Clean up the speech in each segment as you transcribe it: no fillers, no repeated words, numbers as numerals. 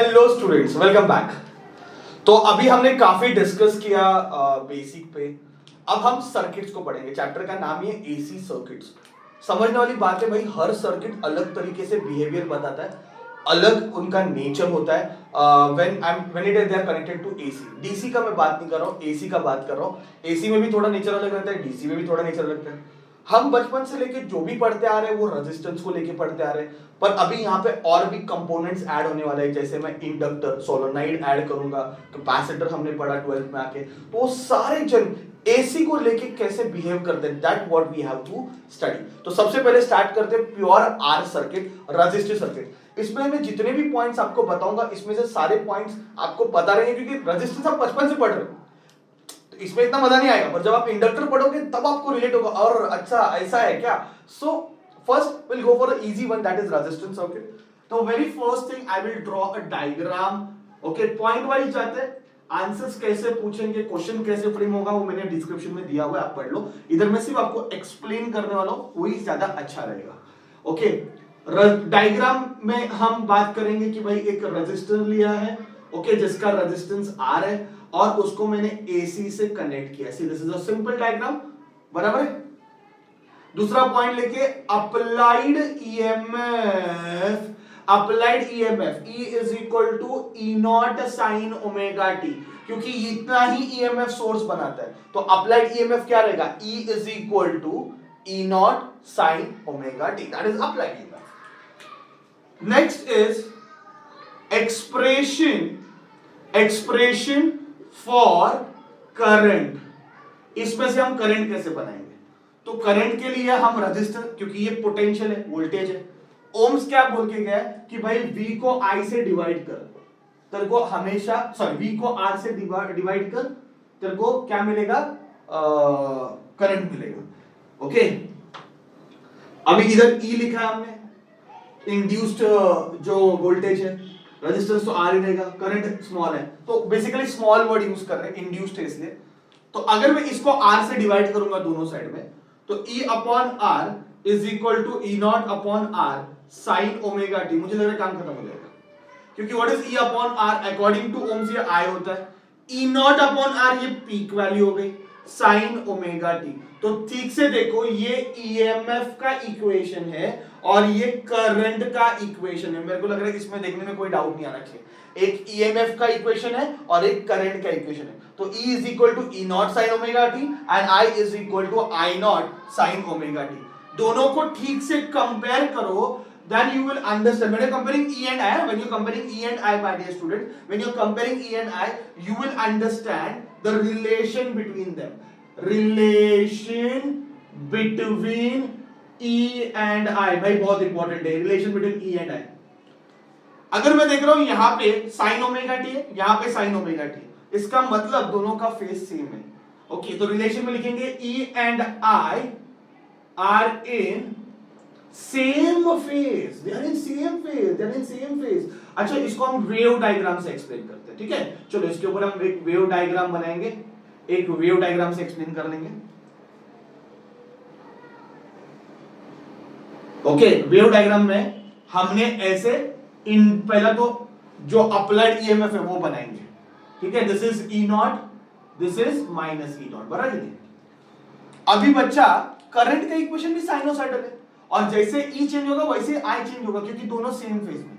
Hello students, welcome back. तो अभी हमने काफी डिस्कस किया बेसिक पे। अब हम सर्किट्स को पढ़ेंगे। चैप्टर का नाम है एसी सर्किट्स। समझने वाली बात है भाई, हर सर्किट अलग तरीके से बिहेवियर बताता है, अलग उनका नेचर होता है। When it is they are connected to AC. DC का मैं बात नहीं कर रहा हूँ, एसी का बात कर रहा हूँ। एसी में भी थोड़ा नेचर अलग रहता है, डीसी में भी थोड़ा नेचर लगता है। हम बचपन से लेके जो भी पढ़ते आ रहे हैं वो रेजिस्टेंस को लेके पढ़ते आ रहे हैं, पर अभी यहाँ पे और भी कंपोनेंट्स ऐड होने वाले हैं। जैसे मैं इंडक्टर, सोलेनोइड ऐड करूंगा, कैपेसिटर हमने पढ़ा 12th में आके। तो वो सारे जन एसी को लेके कैसे बिहेव करते हैं, that what we have to study. तो सबसे पहले स्टार्ट करते हैं pure R circuit, resistive circuit. इसमें मैं जितने भी पॉइंट्स आपको बताऊंगा, इसमें से सारे पॉइंट्स आपको पता रहेंगे, क्योंकि रेजिस्टेंस आप बचपन से पढ़ रहे हो, तो इसमें इतना मजा नहीं आएगा। पर जब आप इंडक्टर पढ़ोगे तब आपको रिलेट होगा, और अच्छा ऐसा है क्या। So first will go for a easy one, that is resistance circuit. तो very first thing I will draw a diagram. Okay, point wise जाते हैं। आंसर्स कैसे पूछेंगे, क्वेश्चन कैसे फ्रेम होगा, वो मैंने डिस्क्रिप्शन में दिया हुआ है, आप पढ़ लो। इधर मैं सिर्फ आपको एक्सप्लेन करने वाला हूं, वही ज्यादा अच्छा रहेगा। ओके, डायग्राम में हम बात करेंगे कि भाई एक रेजिस्टर लिया है, ओके, जिसका रेजिस्टेंस आर है, और उसको मैंने एसी से कनेक्ट किया। See this is a simple diagram, बराबर है। दूसरा पॉइंट लेके applied EMF. Applied EMF E is equal to E naught sine omega t, क्योंकि इतना ही ईएमएफ सोर्स बनाता है। तो अप्लाइड ईएमएफ क्या रहेगा, E is equal to E naught sine omega t, that is applied EMF. Next is expression for current. इसमें से हम करंट कैसे बनाएंगे, तो करंट के लिए हम रेजिस्टर, क्योंकि ये पोटेंशियल है, वोल्टेज है। ओम्स क्या बोल के गया कि भाई V को I से डिवाइड कर, तेरे को हमेशा, सॉरी, V को R से डिवाइड कर, तेरे को क्या मिलेगा, करंट मिलेगा। ओके, अभी इधर E लिखा है हमने, इंड्यूस्ड जो वोल्टेज है, रेजिस्टेंस तो R ही रहेगा, करंट स्मॉल है, तो बेसिकली स्मॉल वर्ड यूज कर रहे हैं, इंड्यूस्ड है इसलिए। तो अगर मैं इसको R से डिवाइड करूंगा दोनों साइड में, तो E upon R is equal to E naught upon R sine omega t. मुझे लग रहा है काम खत्म हो जाएगा, क्योंकि what is E upon R, according to Ohm's ये I होता है। ई नॉट अपॉन R ये पीक वैल्यू हो गई, साइन ओमेगा टी। तो ठीक से देखो, ये ईएमएफ का इक्वेशन है और ये करंट का इक्वेशन है। मेरे को लग रहा है इसमें देखने में कोई डाउट नहीं आना चाहिए। एक ईएमएफ का इक्वेशन है और एक करंट का इक्वेशन है। तो E is equal to E naught sine omega t and I is equal to I naught sine omega t. दोनों को ठीक से कंपेयर करो, then you will understand. When you're comparing E and I, when you're comparing E and I, my dear student, when you're comparing E and I, you will understand the relation between them. Relation between E and I, भाई बहुत important है, relation between E and I. अगर मैं देख रहा हूं यहां पे sin ओमेगा टी है, यहां पे sin ओमेगा टी, इसका मतलब दोनों का फेज सेम है। ओके, तो रिलेशन में लिखेंगे E and I are in same phase, they are in same phase, they are in same phase। अच्छा, इसको हम वेव डायग्राम से एक्सप्लेन करते हैं, ठीक है। चलो इसके ऊपर हम एक वेव डायग्राम बनाएंगे, एक वेव डायग्राम से एक्सप्लेन कर लेंगे। ओके, वेव डायग्राम में हमने ऐसे पहला तो जो अप्लाइड ईएमएफ है वो बनाएंगे, ठीक है। This is E not, this is minus E not, बराबर है। अभी बच्चा, करंट का इक्वेशन भी साइनोसॉइडल है, और जैसे E चेंज होगा वैसे I चेंज होगा, क्योंकि दोनों सेम फेज में।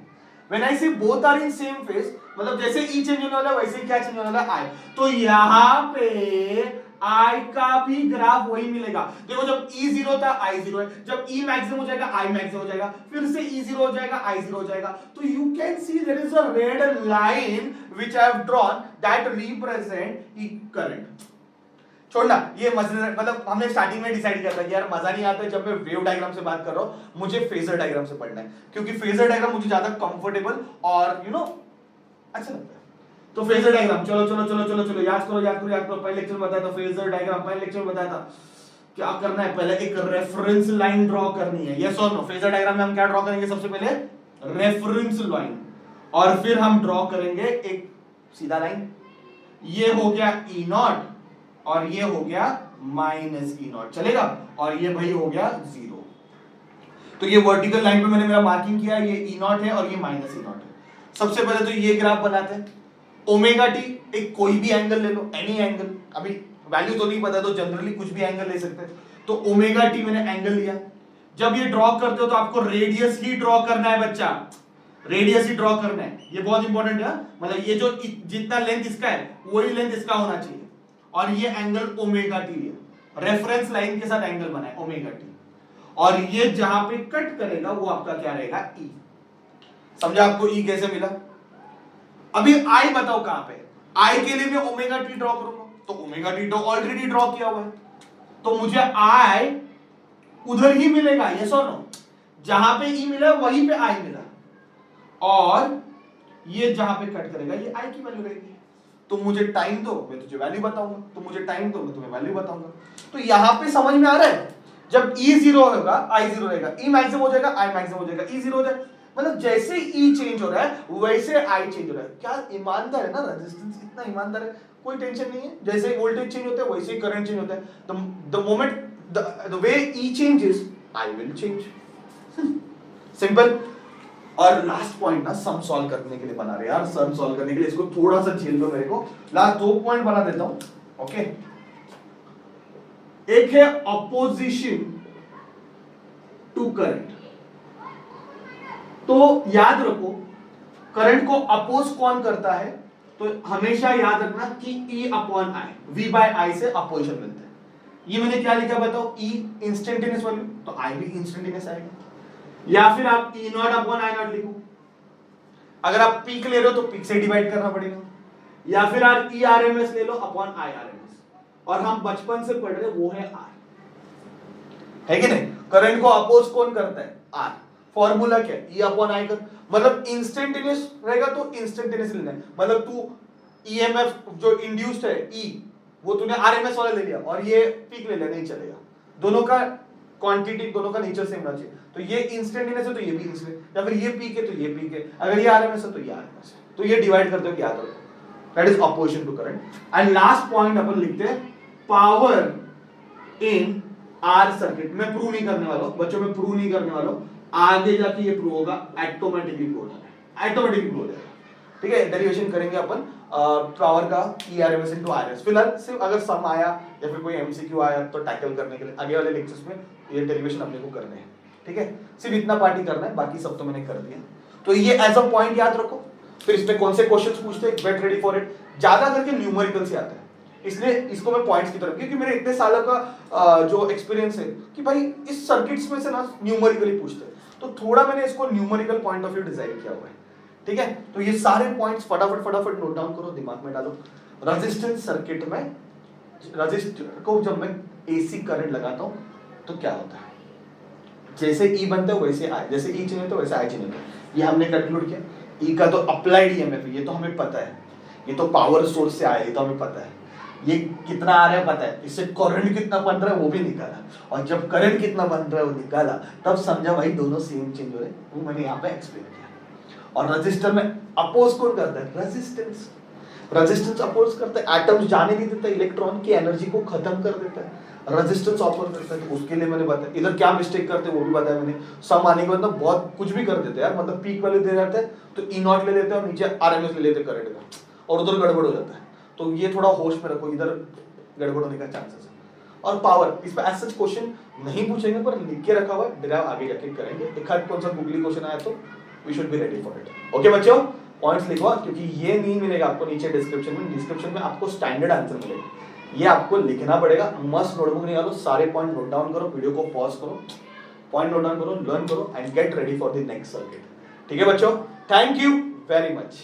When I say both are in same phase, मतलब जैसे E चेंज होने वाला है वैसे क्या चेंज होने वाला है, I। तो यहाँ पे I का भी ग्राफ वही मिलेगा। देखो, जब E 0 था I 0 है, जब E मैक्सिमम हो जाएगा I मैक्सिमम हो जाएगा, फिर से E 0 हो जाएगा I 0 हो जाएगा। तो you can see there is a red line which I have drawn that represent E current। छोड़ना ये मजेदार, मतलब हमने स्टार्टिंग में डिसाइड किया था कि यार मजा नहीं आता है जब मैं वेव डायग्राम से बात कर रहा हूं, मुझे फेजर डायग्राम से पढ़ना है, क्योंकि फेजर डायग्राम मुझे ज्यादा कंफर्टेबल और अच्छा लगता है। तो फेजर डायग्राम, चलो चलो चलो चलो चलो याद करो याद करो याद करो। पहले लेक्चर में बताया था फेजर डायग्राम, पहले लेक्चर में बताया था क्या करना है। पहले एक रेफरेंस लाइन ड्रॉ करनी है, यस और नो। फेजर डायग्राम में हम क्या ड्रॉ करेंगे, सबसे पहले रेफरेंस लाइन, और फिर हम ड्रॉ करेंगे एक सीधा लाइन। ये हो गया ई नॉट और ये हो गया माइनस ई नॉट, चलेगा। और ये भाई हो गया 0। तो ये वर्टिकल लाइन पे मैंने मेरा मार्किंग किया, ये ई नॉट है और ये माइनस ई नॉट है। सबसे पहले तो ये ग्राफ बनाते हैं। ओमेगा टी एक कोई भी एंगल ले लो, एनी एंगल, अभी वैल्यू तो नहीं पता तो जनरली कुछ भी एंगल ले सकते हैं। तो ओमेगा टी मैंने एंगल लिया। जब ये ड्रॉ करते हो तो आपको रेडियस ही ड्रॉ करना है बच्चा, रेडियस ही ड्रॉ करना है, ये बहुत इंपॉर्टेंट है। मतलब ये जो जितना लेंथ इसका है वही लेंथ इसका होना चाहिए, और ये एंगल ओमेगा टी है, रेफरेंस लाइन के साथ एंगल बना है ओमेगा टी, और ये जहां पे कट करेगा वो आपका क्या रहेगा, ई। समझा आपको ई कैसे मिला? अभी आई बताओ कहां पे, आई के लिए मैं ओमेगा टी ड्रॉ करूंगा, तो ओमेगा टी तो ऑलरेडी ड्रॉ किया हुआ है, तो मुझे आई उधर ही मिलेगा, यस और नो? जहां पे ई मिला वहीं पे आई मिला, और ये जहां पे कट करेगा ये आई की वैल्यू रहेगी। तो मुझे टाइम दो, मैं तुझे वैल्यू बताऊंगा, तो मुझे टाइम दो, मैं तुम्हें वैल्यू बताऊंगा। तो यहां पे समझ में आ रहा है, जब ई 0 होगा आई 0 रहेगा, ई मैक्सिमम हो जाएगा आई मैक्सिमम हो जाएगा, ई 0 हो जाएगा। मतलब जैसे ई चेंज हो रहा है वैसे आई चेंज हो रहा है। क्या ईमानदार है ना रेजिस्टेंस, इतना ईमानदार है, कोई टेंशन नहीं है। जैसे वोल्टेज चेंज होता है वैसे ही करंट चेंज होता है। The moment the way E changes I will change, simple. और लास्ट पॉइंट ना सम सॉल्व करने के लिए बना रहे यार, सम सॉल्व करने के लिए इसको थोड़ा सा झेल लो मेरे को। लास्ट 2 पॉइंट बना देता हूं, ओके। एक है ऑपोजिशन टू करंट। तो याद रखो करंट को अपोज कौन करता है, तो हमेशा याद रखना कि E upon I, V by I से अपोजिशन मिलता है। ये मैंने क्या लिखा बताओ, E इंस्टेंटेनियस वैल्यू, तो I भी इंस्टेंटेनियस आएगा। या फिर आप E not upon I not लिखो, अगर आप पीक ले रहे हो तो पीक से डिवाइड करना पड़ेगा, या फिर आप E RMS ले लो अपॉन I RMS, और हम बचपन से पढ़ रहे वो है R, है कि नहीं? करंट को अपोज कौन करता है, R। फॉर्मूला क्या है, E अपॉन आई कर, मतलब इंस्टेंटेनियस रहेगा तो इंस्टेंटेनियस लेना है। मतलब तू ईएमएफ जो इंड्यूस्ड है E, वो तूने आरएमएस वाला ले लिया और ये पीक ले लिया, नहीं चलेगा। दोनों का क्वांटिटी, दोनों का नेचर सेम होना चाहिए। तो ये इंस्टेंटेनियस है तो ये भी इंस्टेंट, या फिर ये पीक है तो ये पीक है, अगर ये आरएमएस है तो ये आरएमएस है। तो ये डिवाइड करते हो, याद रखो, that is opposition to current. And last point अपन लिखते हैं पावर इन आर सर्किट। मैं प्रूव नहीं करने वाला हूं बच्चों, मैं प्रूव नहीं करने वाला हूं, आगे जाके ये प्रूव होगा, ऑटोमेटिकली प्रूव होगा, ऑटोमेटिकली प्रूव हो जाएगा। ठीक है, डेरिवेशन करेंगे अपन पावर का ERMS इनटू RMS। फिलहाल सिर्फ अगर सम आया या फिर कोई MCQ आया तो टैकल करने के लिए आगे वाले लेक्चर्स में ये डेरिवेशन अपने को करने हैं। ठीक है, सिर्फ इतना पार्ट ही करना है, बाकी सब तो मैंने कर दिया। तो ये एज अ पॉइंट याद रखो। फिर इसमें कौन से क्वेश्चंस पूछते हैं, गेट रेडी फॉर इट। ज्यादा करके न्यूमेरिकल से आता है, इसलिए इसको मैं पॉइंट्स की तरफ, क्योंकि मेरे इतने सालों का जो एक्सपीरियंस है कि भाई इस सर्किट्स में से ना न्यूमेरिकली पूछते हैं, तो थोड़ा मैंने इसको numerical point of view design किया हुआ है। ठीक है, तो ये सारे पॉइंट्स फटाफट नोट डाउन करो, दिमाग में डालो। रेजिस्टेंस सर्किट में रेजिस्टर को जब मैं एसी करंट लगाता हूं तो क्या होता है, जैसे ई बनता है वैसे आई, जैसे ई चेंज होता है वैसे आई चेंज होता है। ये हमने कंक्लूड किया। ई का तो अप्लाइड ईएमएफ, ये तो हमें पता है, ये तो पावर सोर्स से आया, ये तो हमें पता है। ये कितना आ रहा है पता है, इससे करंट कितना बन रहा है वो भी निकाला, और जब करंट कितना बन रहा है वो निकाला, तब समझा भाई दोनों सेम चेंज हो रहे हैं, वो मैंने यहाँ पे एक्सप्लेन किया। और रेजिस्टर में अपोज कौन करता है, रेजिस्टेंस। रेजिस्टेंस अपोज करता है, एटम्स जाने नहीं देता, इलेक्ट्रॉन की एनर्जी को खत्म कर देता है, रेजिस्टेंस अपोज करता है। तो उसके लिए मैंने बताया, इधर क्या मिस्टेक करते हैं वो भी बताया मैंने। सम आने के बाद मतलब बहुत कुछ भी कर देते हैं यार, मतलब पीक वैल्यू दे जाते हैं तो ई नॉट ले लेते हैं और नीचे आरएमएस ले लेते हैं करंट का, और उधर गड़बड़ हो जाता है। तो ये थोड़ा होश में रखो, इधर गड़बड़ होने का चांसेस है। और पावर, इस पे एज सच क्वेश्चन नहीं पूछेंगे पर लिख के रखा हुआ है, डिराइव आगे जाके करेंगे। एक आध कौन सा गूगली क्वेश्चन आया तो we should be ready for it. Okay बच्चों, पॉइंट्स लिखो, क्योंकि ये नहीं मिलेगा आपको नीचे डिस्क्रिप्शन में आपको स्टैंडर्ड आंसर मिलेगा, ये आपको लिखना पड़ेगा। मस्त नोटबुक निकालो, सारे पॉइंट नोट डाउन करो, वीडियो को पॉज करो, पॉइंट नोट डाउन करो, लर्न करो and get ready for the next circuit. ठीक है बच्चों, थैंक यू वेरी मच।